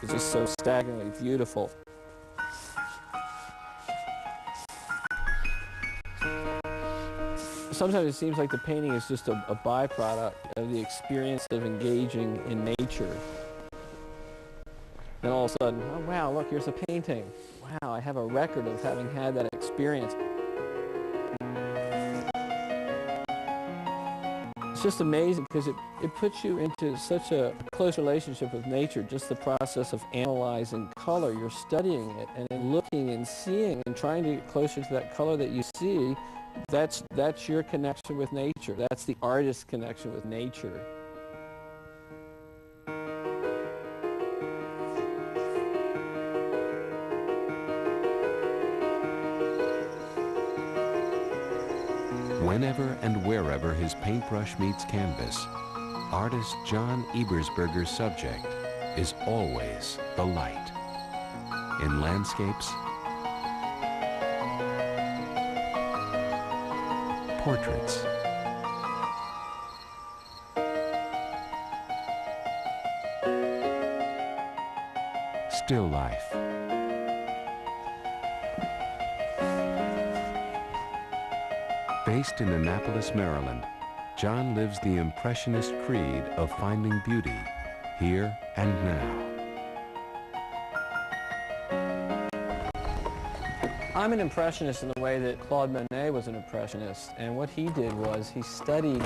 It's just so staggeringly beautiful. Sometimes it seems like the painting is just a byproduct of the experience of engaging in nature. Then all of a sudden, oh wow, look, here's a painting. Wow, I have a record of having had that experience. It's just amazing because it puts you into such a close relationship with nature, just the process of analyzing color. You're studying it and then looking and seeing and trying to get closer to that color that you see. That's your connection with nature. That's the artist's connection with nature. Whenever and wherever his paintbrush meets canvas, artist John Ebersberger's subject is always the light. In landscapes, portraits, still life, based in Annapolis, Maryland, John lives the Impressionist creed of finding beauty here and now. I'm an Impressionist in the way that Claude Monet was an Impressionist, and what he did was he studied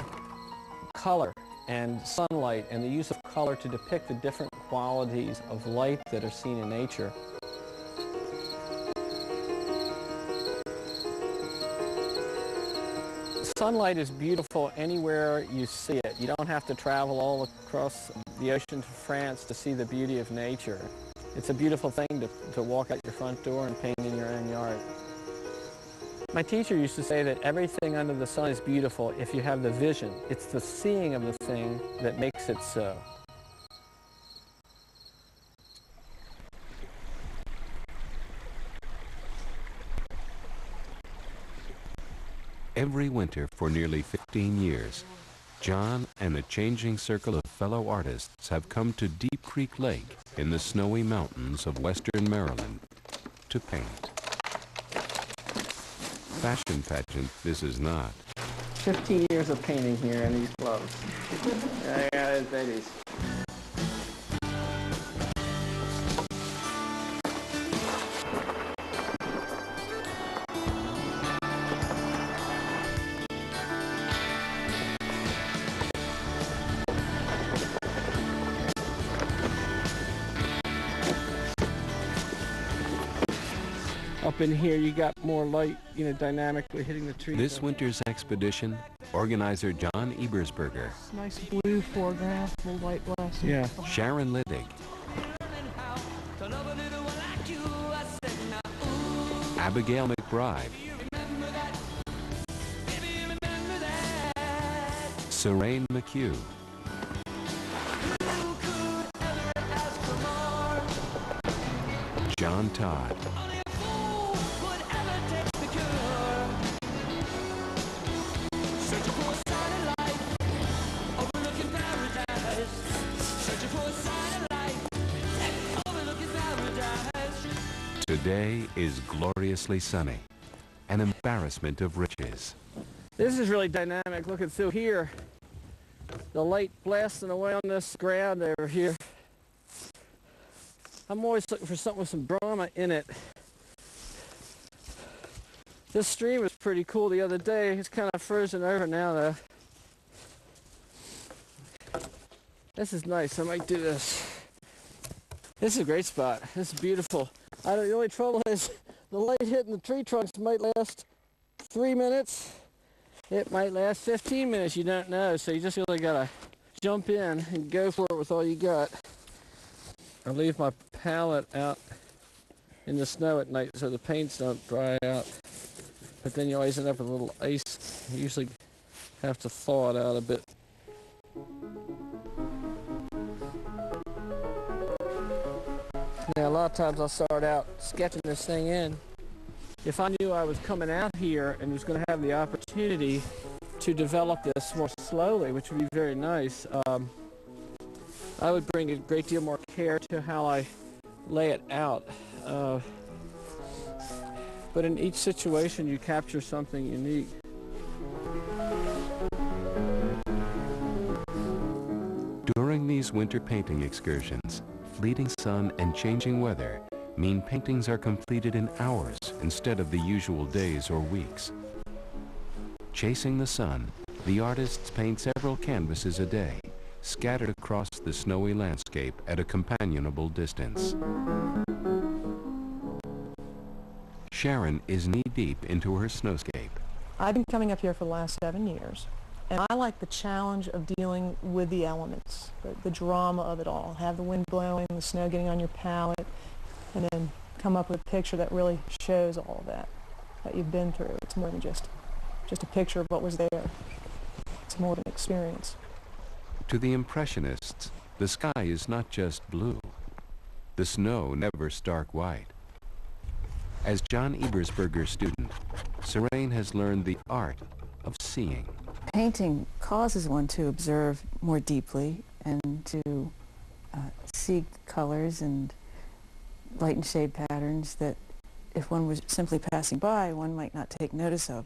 color and sunlight and the use of color to depict the different qualities of light that are seen in nature. Sunlight is beautiful anywhere you see it. You don't have to travel all across the ocean to France to see the beauty of nature. It's a beautiful thing to walk out your front door and paint in your own yard. My teacher used to say that everything under the sun is beautiful if you have the vision. It's the seeing of the thing that makes it so. Every winter for nearly 15 years, John and a changing circle of fellow artists have come to Deep Creek Lake in the snowy mountains of western Maryland to paint. Fashion pageant this is not. 15 years of painting here in these clothes. I got those babies. Up in here, you got more light, dynamically hitting the trees. This winter's expedition, organizer John Ebersberger, Nice blue foreground, full light blasting. Yeah. Sharon Liddig, Abigail McBride, Serene McHugh, John Todd, Today is gloriously sunny, an embarrassment of riches. This is really dynamic. Looking through here, the light blasting away on this ground over here. I'm always looking for something with some drama in it. This stream was pretty cool the other day. It's kind of frozen over now though. This is nice. I might do this. This is a great spot. This is beautiful. The only trouble is the light hitting the tree trunks might last 3 minutes. It might last 15 minutes. You don't know. So you just really got to jump in and go for it with all you got. I leave my palette out in the snow at night so the paints don't dry out. But then you always end up with a little ice. You usually have to thaw it out a bit. Now, a lot of times I'll start out sketching this thing in. If I knew I was coming out here and was going to have the opportunity to develop this more slowly, which would be very nice. I would bring a great deal more care to how I lay it out. But in each situation, you capture something unique. During these winter painting excursions, fleeting sun and changing weather mean paintings are completed in hours instead of the usual days or weeks. Chasing the sun, the artists paint several canvases a day, scattered across the snowy landscape at a companionable distance. Sharon is knee-deep into her snowscape. I've been coming up here for the last 7 years, and I like the challenge of dealing with the elements, the drama of it all. Have the wind blowing, the snow getting on your palette, and then come up with a picture that really shows all of that you've been through. It's more than just a picture of what was there. It's more of an experience. To the Impressionists, the sky is not just blue. The snow never stark white. As John Ebersberger's student, Serene has learned the art of seeing. Painting causes one to observe more deeply and to see colors and light and shade patterns that if one was simply passing by, one might not take notice of.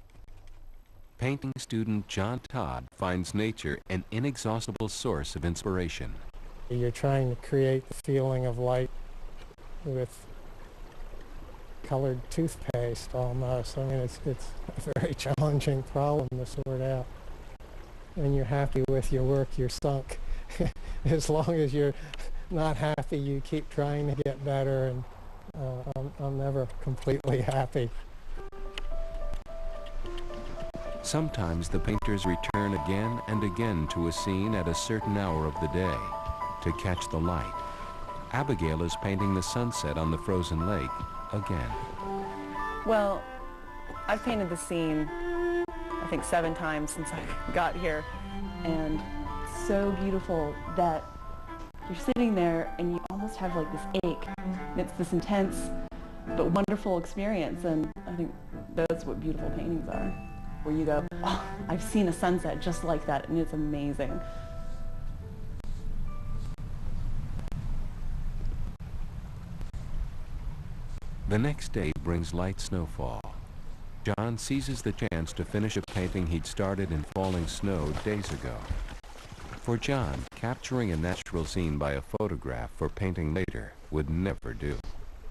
Painting student John Todd finds nature an inexhaustible source of inspiration. You're trying to create the feeling of light with colored toothpaste almost. I mean, it's a very challenging problem to sort out. When you're happy with your work, you're sunk. As long as you're not happy, you keep trying to get better, and I'm never completely happy. Sometimes the painters return again and again to a scene at a certain hour of the day to catch the light. Abigail is painting the sunset on the frozen lake again. Well, I've painted the scene, I think 7 times since I got here, and it's so beautiful that you're sitting there and you almost have like this ache. It's this intense but wonderful experience, and I think that's what beautiful paintings are, where you go, oh, I've seen a sunset just like that, and it's amazing. The next day brings light snowfall. John seizes the chance to finish a painting he'd started in falling snow days ago. For John, capturing a natural scene by a photograph for painting later would never do.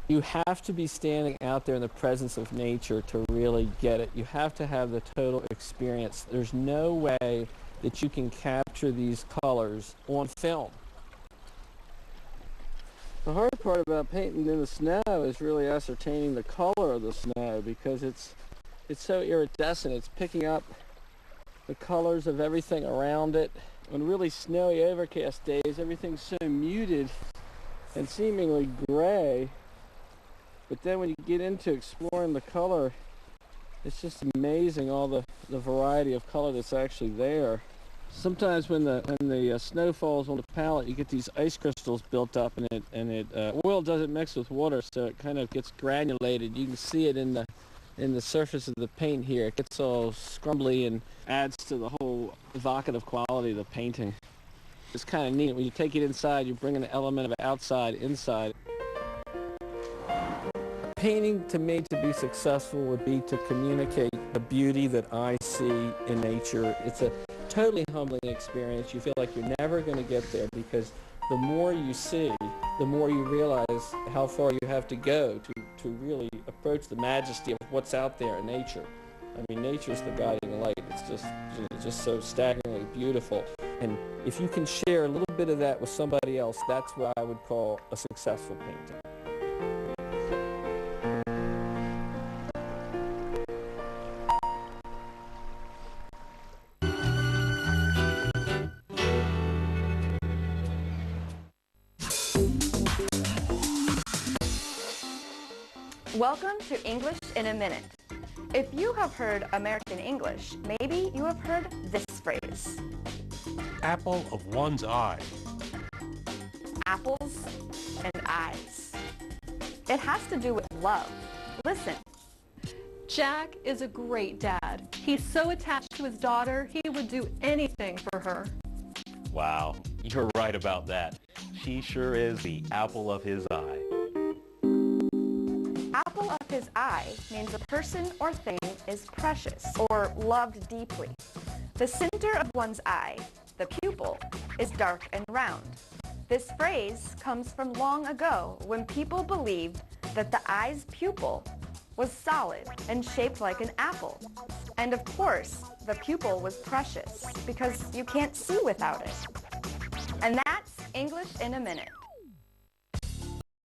You have to be standing out there in the presence of nature to really get it. You have to have the total experience. There's no way that you can capture these colors on film. The hard part about painting in the snow is really ascertaining the color of the snow, because it's so iridescent. It's picking up the colors of everything around it. On really snowy, overcast days, everything's so muted and seemingly gray. But then when you get into exploring the color, it's just amazing, all the variety of color that's actually there. Sometimes when the snow falls on the palette, you get these ice crystals built up, and oil doesn't mix with water, so it kind of gets granulated. You can see it in the surface of the paint here. It gets all scrumbly and adds to the whole evocative quality of the painting. It's kind of neat. When you take it inside, you bring an element of outside inside. Painting, to me, to be successful would be to communicate the beauty that I see in nature. It's a totally humbling experience. You feel like you're never going to get there, because the more you see, the more you realize how far you have to go to really approach the majesty of what's out there in nature. I mean, nature's the guiding light. It's just so staggeringly beautiful. And if you can share a little bit of that with somebody else, that's what I would call a successful painting. Welcome to English in a Minute. If you have heard American English, maybe you have heard this phrase. Apple of one's eye. Apples and eyes. It has to do with love. Listen. Jack is a great dad. He's so attached to his daughter, he would do anything for her. Wow, you're right about that. She sure is the apple of his eye. Apple of his eye means a person or thing is precious or loved deeply. The center of one's eye, the pupil, is dark and round. This phrase comes from long ago when people believed that the eye's pupil was solid and shaped like an apple. And of course, the pupil was precious because you can't see without it. And that's English in a Minute.